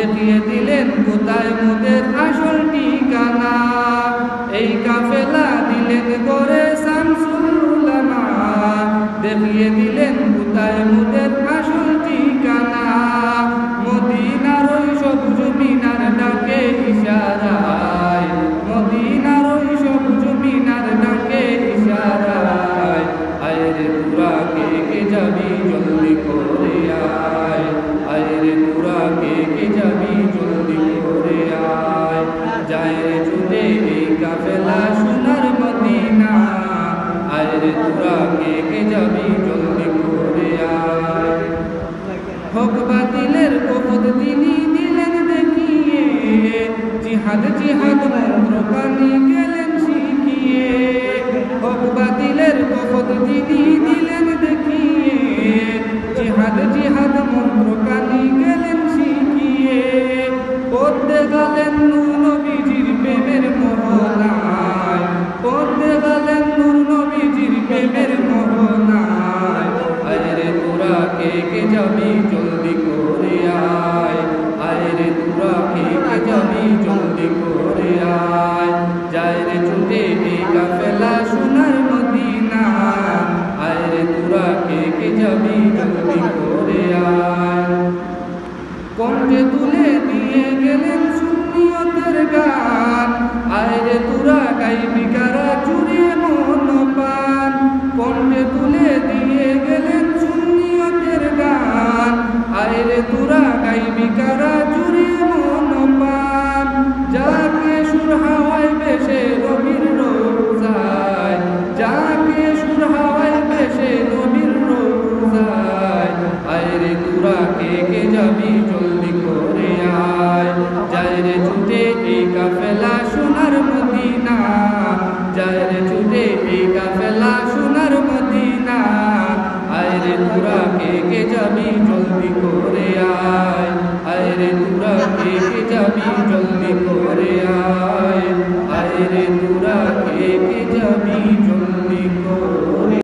দেখিয়ে দিলেন কোথায় মোদের আসল ঠিকানা। এই কাফেলা দিলেন গড়ে শামসুল উলামা, দেখিয়ে দিলেন কোথায় মোদের আসল ঠিকানা। মদিনার ওই সবুজ মিনার ডাকে ইশারায়, মদিনার ওই সবুজ মিনার ডাকে ইশারায়। আয় রে তোরা কে কে যাবি জলদি করে আয়, আয় রে তোরা কে কে যাবি জলদি করে আয়। যায় রে ছুটে এই কাফেলা সোনার মদিনা, আয় রে তোরা কে কে যাবি জলদি করে আয়। হক বাতিলের কপদ তিনি দিলেন দেখিয়ে, জিহাদ জিহাদ মন্ত্র কানে গেলেন শিখিয়ে। হক বাতিলের কপদ তিনি দিলেন দেখিয়ে, জিহাদ জিহাদ মন্ত্র কানে গেলেন শিখিয়ে। পড়তে গেলেন নূর নবীজির প্রেমের মোহনায়, পড়তে গেলেন নূর নবীজির প্রেমের মোহনায়। আয় রে তোরা কে কে যাবি জলদি করে আয়, আয় রে তোরা কে কে যাবি জলদি করে আয়। যায় রে ছুটে এই কাফেলা সোনার মদিনা, আয় রে তোরা কে কে যাবি জলদি করে আয়। কণ্ঠে তুলে দিয়ে গেলেন সুন্নিয়তের গান, আয় রে তোরা গাইবি কারা জুড়ে মন পান। কণ্ঠে তুলে দিয়ে গেলেন সুন্নিয়তের গান, আয় রে তোরা গাইবি কারা জুড়ে মন পান। যাকে সুর হাওয়ায় বেশে নবীর রোজায়, যাকে সুর হাওয়ায় বেশে নবীর রোজায়। আয় রে তোরা কে কে যাবি জলদি করে আয়, যায় রে ছুটে এই কাফেলা সোনার মদিনা, যায় রে ছুটে এই কাফেলা সোনার মদিনা। আয় রে তোরা কে কে যাবি জলদি করে আয়, আয় রে তোরা কে কে যাবি জলদি করে